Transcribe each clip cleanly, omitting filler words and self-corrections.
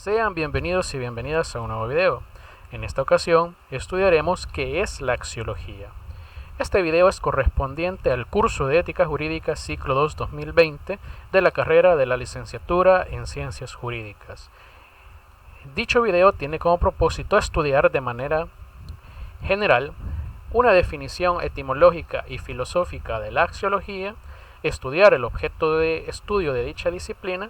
Sean bienvenidos y bienvenidas a un nuevo video. En esta ocasión estudiaremos qué es la axiología. Este video es correspondiente al curso de Ética Jurídica Ciclo 2 2020 de la carrera de la licenciatura en Ciencias Jurídicas. Dicho video tiene como propósito estudiar de manera general una definición etimológica y filosófica de la axiología, estudiar el objeto de estudio de dicha disciplina,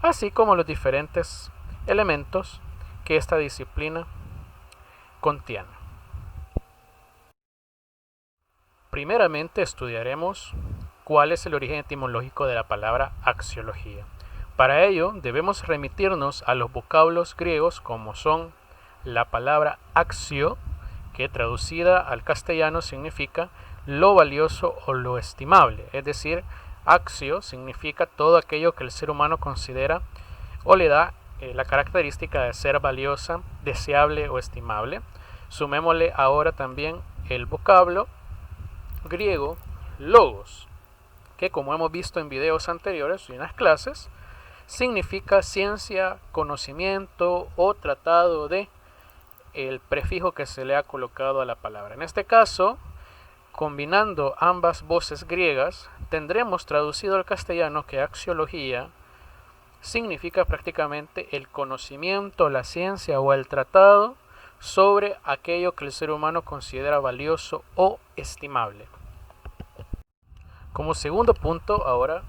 así como los diferentes elementos que esta disciplina contiene. Primeramente estudiaremos cuál es el origen etimológico de la palabra axiología. Para ello debemos remitirnos a los vocablos griegos como son la palabra axio, que traducida al castellano significa lo valioso o lo estimable, es decir, axio significa todo aquello que el ser humano considera o le da la característica de ser valiosa, deseable o estimable. Sumémosle ahora también el vocablo griego logos, que como hemos visto en videos anteriores y en las clases, significa ciencia, conocimiento o tratado de, el prefijo que se le ha colocado a la palabra. En este caso, combinando ambas voces griegas, tendremos traducido al castellano que axiología significa prácticamente el conocimiento, la ciencia o el tratado sobre aquello que el ser humano considera valioso o estimable. Como segundo punto, ahora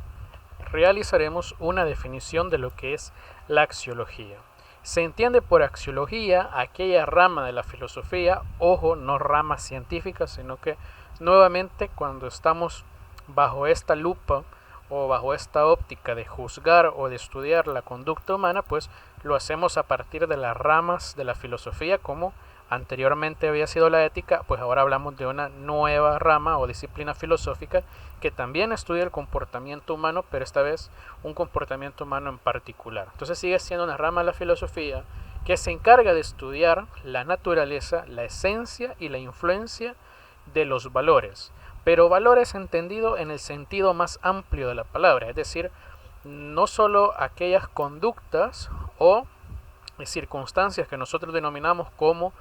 realizaremos una definición de lo que es la axiología. Se entiende por axiología aquella rama de la filosofía, ojo, no rama científica, sino que nuevamente cuando estamos bajo esta lupa o bajo esta óptica de juzgar o de estudiar la conducta humana, pues lo hacemos a partir de las ramas de la filosofía, como anteriormente había sido la ética, pues ahora hablamos de una nueva rama o disciplina filosófica que también estudia el comportamiento humano, pero esta vez un comportamiento humano en particular. Entonces sigue siendo una rama de la filosofía que se encarga de estudiar la naturaleza, la esencia y la influencia de los valores, pero valores entendido en el sentido más amplio de la palabra, es decir, no solo aquellas conductas o circunstancias que nosotros denominamos como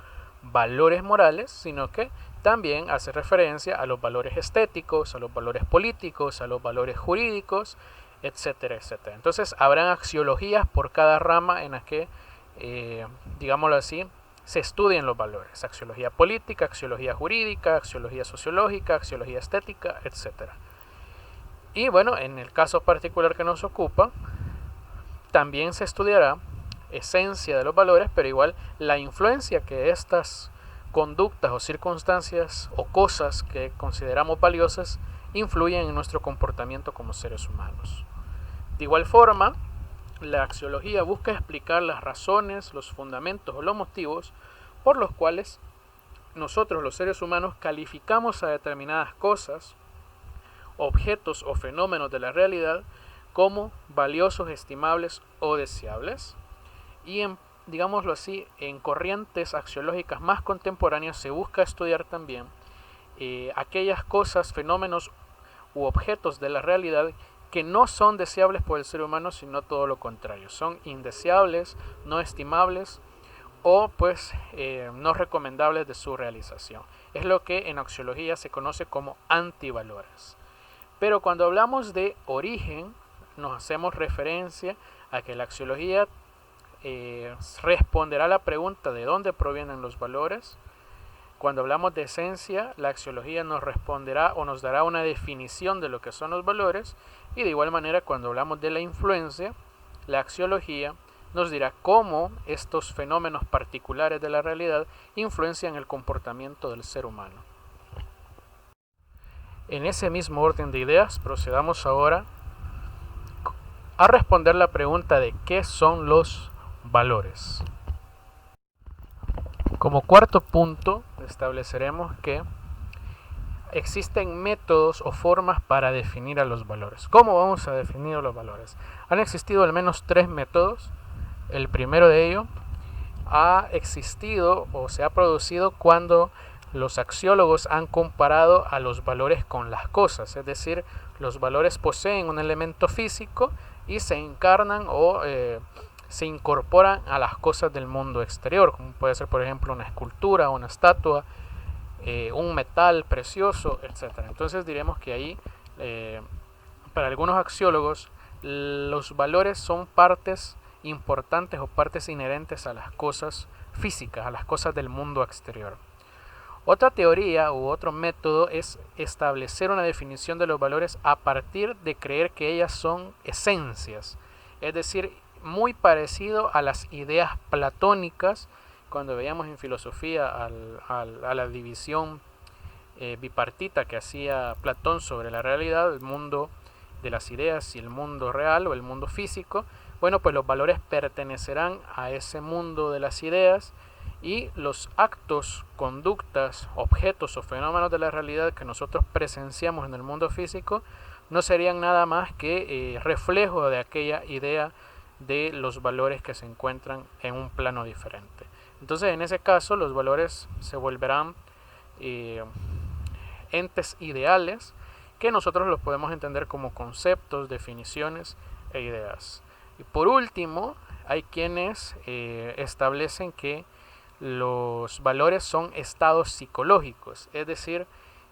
valores morales, sino que también hace referencia a los valores estéticos, a los valores políticos, a los valores jurídicos, etcétera, etcétera. Entonces habrán axiologías por cada rama en la que, digámoslo así, se estudian los valores: axiología política, axiología jurídica, axiología sociológica, axiología estética, etc. Y bueno, en el caso particular que nos ocupa, también se estudiará esencia de los valores, pero igual la influencia que estas conductas o circunstancias o cosas que consideramos valiosas influyen en nuestro comportamiento como seres humanos. De igual forma, la axiología busca explicar las razones, los fundamentos o los motivos por los cuales nosotros los seres humanos calificamos a determinadas cosas, objetos o fenómenos de la realidad como valiosos, estimables o deseables. Y digámoslo así, en corrientes axiológicas más contemporáneas se busca estudiar también aquellas cosas, fenómenos u objetos de la realidad que no son deseables por el ser humano, sino todo lo contrario, son indeseables, no estimables o pues no recomendables de su realización. Es lo que en axiología se conoce como antivalores. Pero cuando hablamos de origen, nos hacemos referencia a que la axiología responderá a la pregunta de dónde provienen los valores. Cuando hablamos de esencia, la axiología nos responderá o nos dará una definición de lo que son los valores, y de igual manera cuando hablamos de la influencia, la axiología nos dirá cómo estos fenómenos particulares de la realidad influencian el comportamiento del ser humano. En ese mismo orden de ideas, procedamos ahora a responder la pregunta de qué son los valores. Como cuarto punto, estableceremos que existen métodos o formas para definir a los valores. ¿Cómo vamos a definir los valores? Han existido al menos 3 métodos. El primero de ellos ha existido o se ha producido cuando los axiólogos han comparado a los valores con las cosas, es decir, los valores poseen un elemento físico y se encarnan o se incorporan a las cosas del mundo exterior, como puede ser por ejemplo una escultura, una estatua, un metal precioso, etc. Entonces diremos que ahí, para algunos axiólogos, los valores son partes importantes o partes inherentes a las cosas físicas, a las cosas del mundo exterior. Otra teoría u otro método es establecer una definición de los valores a partir de creer que ellas son esencias, es decir, muy parecido a las ideas platónicas cuando veíamos en filosofía a la división bipartita que hacía Platón sobre la realidad, el mundo de las ideas y el mundo real o el mundo físico. Bueno, pues los valores pertenecerán a ese mundo de las ideas y los actos, conductas, objetos o fenómenos de la realidad que nosotros presenciamos en el mundo físico no serían nada más que reflejo de aquella idea de los valores que se encuentran en un plano diferente. Entonces, en ese caso, los valores se volverán entes ideales que nosotros los podemos entender como conceptos, definiciones e ideas. Y por último, hay quienes establecen que los valores son estados psicológicos, es decir,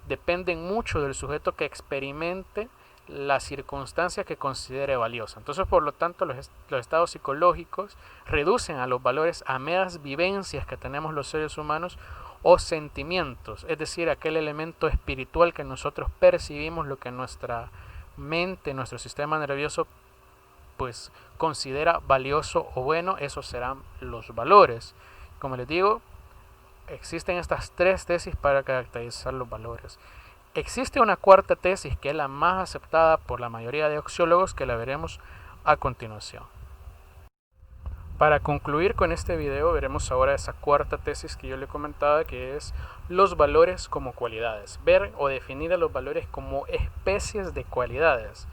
dependen mucho del sujeto que experimente la circunstancia que considere valiosa. Entonces, por lo tanto, los estados psicológicos reducen a los valores a meras vivencias que tenemos los seres humanos o sentimientos, es decir, aquel elemento espiritual que nosotros percibimos, lo que nuestra mente, nuestro sistema nervioso pues considera valioso o bueno, esos serán los valores. Como les digo, existen estas tres tesis para caracterizar los valores. Existe una cuarta tesis que es la más aceptada por la mayoría de axiólogos, que la veremos a continuación. Para concluir con este video, veremos ahora esa cuarta tesis que yo le comentaba, que es los valores como cualidades. Ver o definir a los valores como especies de cualidades.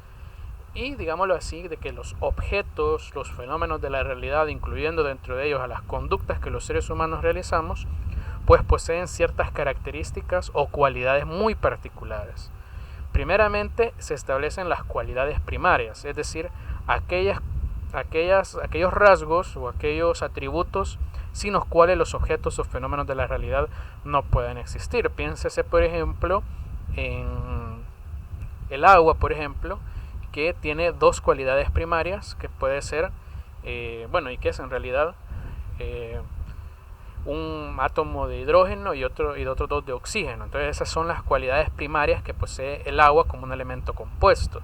Y digámoslo así, de que los objetos, los fenómenos de la realidad, incluyendo dentro de ellos a las conductas que los seres humanos realizamos, pues poseen ciertas características o cualidades muy particulares. Primeramente se establecen las cualidades primarias, es decir, aquellos rasgos o aquellos atributos sin los cuales los objetos o fenómenos de la realidad no pueden existir. Piénsese, por ejemplo, en el agua, por ejemplo, que tiene dos cualidades primarias, que puede ser, y que es en realidad un átomo de hidrógeno y otros dos de oxígeno. Entonces esas son las cualidades primarias que posee el agua como un elemento compuesto.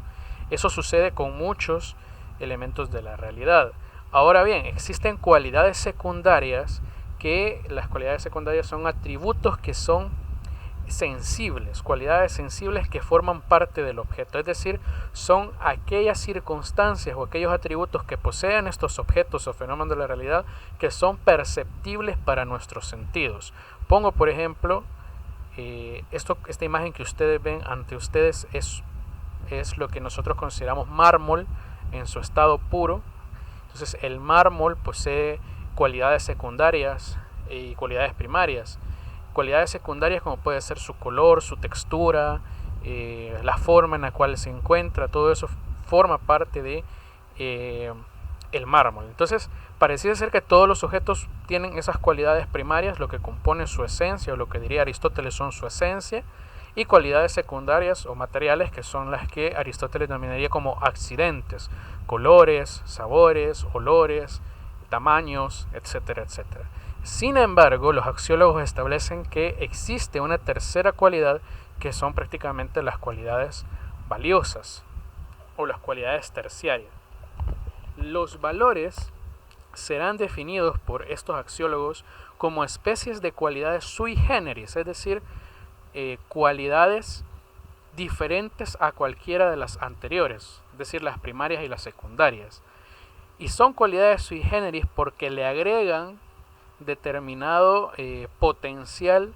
Eso sucede con muchos elementos de la realidad. Ahora bien, existen cualidades secundarias, que las cualidades secundarias son atributos que son sensibles, cualidades sensibles que forman parte del objeto, es decir, son aquellas circunstancias o aquellos atributos que poseen estos objetos o fenómenos de la realidad que son perceptibles para nuestros sentidos. Pongo por ejemplo, esta imagen que ustedes ven ante ustedes es lo que nosotros consideramos mármol en su estado puro. Entonces el mármol posee cualidades secundarias y cualidades primarias. Cualidades secundarias como puede ser su color, su textura, la forma en la cual se encuentra, todo eso forma parte de el mármol. Entonces pareciera ser que todos los objetos tienen esas cualidades primarias, lo que compone su esencia, o lo que diría Aristóteles son su esencia, y cualidades secundarias o materiales, que son las que Aristóteles denominaría como accidentes: colores, sabores, olores, tamaños, etcétera, etcétera. Sin embargo, los axiólogos establecen que existe una tercera cualidad, que son prácticamente las cualidades valiosas o las cualidades terciarias. Los valores serán definidos por estos axiólogos como especies de cualidades sui generis, es decir, cualidades diferentes a cualquiera de las anteriores, es decir, las primarias y las secundarias. Y son cualidades sui generis porque le agregan determinado potencial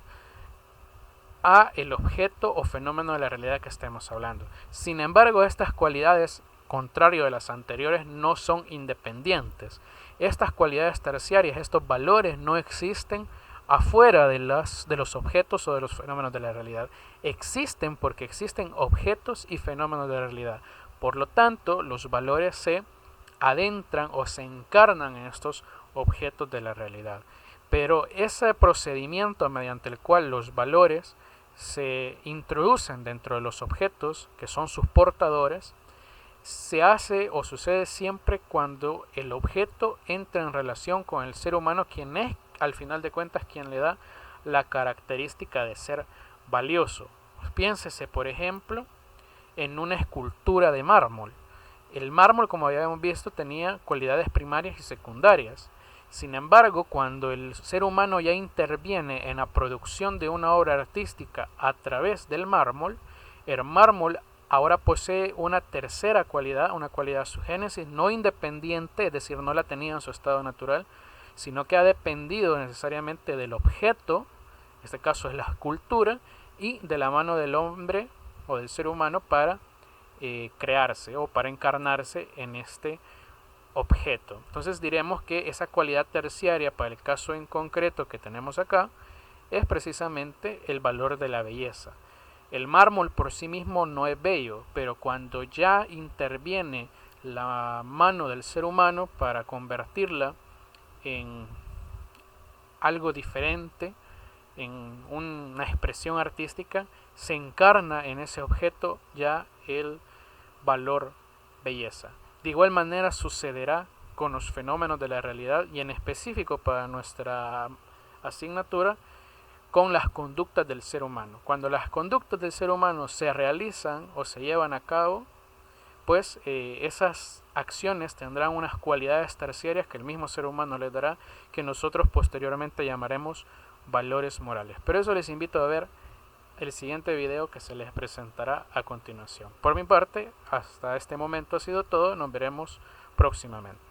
a el objeto o fenómeno de la realidad que estemos hablando. Sin embargo, estas cualidades, contrario de las anteriores, no son independientes. Estas cualidades terciarias, estos valores, no existen afuera de los objetos o de los fenómenos de la realidad. Existen porque existen objetos y fenómenos de la realidad. Por lo tanto, los valores se adentran o se encarnan en estos objetos de la realidad. Pero ese procedimiento mediante el cual los valores se introducen dentro de los objetos, que son sus portadores, se hace o sucede siempre cuando el objeto entra en relación con el ser humano, quien es al final de cuentas quien le da la característica de ser valioso. Piénsese, por ejemplo, en una escultura de mármol. El mármol, como habíamos visto, tenía cualidades primarias y secundarias. Sin embargo, cuando el ser humano ya interviene en la producción de una obra artística a través del mármol, el mármol ahora posee una tercera cualidad, una cualidad sugénesis no independiente, es decir, no la tenía en su estado natural, sino que ha dependido necesariamente del objeto, en este caso es la escultura, y de la mano del hombre o del ser humano para crearse o para encarnarse en este objeto. Entonces diremos que esa cualidad terciaria para el caso en concreto que tenemos acá es precisamente el valor de la belleza. El mármol por sí mismo no es bello, pero cuando ya interviene la mano del ser humano para convertirla en algo diferente, en una expresión artística, se encarna en ese objeto ya el valor belleza. De igual manera sucederá con los fenómenos de la realidad y en específico para nuestra asignatura con las conductas del ser humano. Cuando las conductas del ser humano se realizan o se llevan a cabo, pues esas acciones tendrán unas cualidades terciarias que el mismo ser humano les dará, que nosotros posteriormente llamaremos valores morales. Pero eso les invito a ver el siguiente video que se les presentará a continuación. Por mi parte, hasta este momento ha sido todo. Nos veremos próximamente.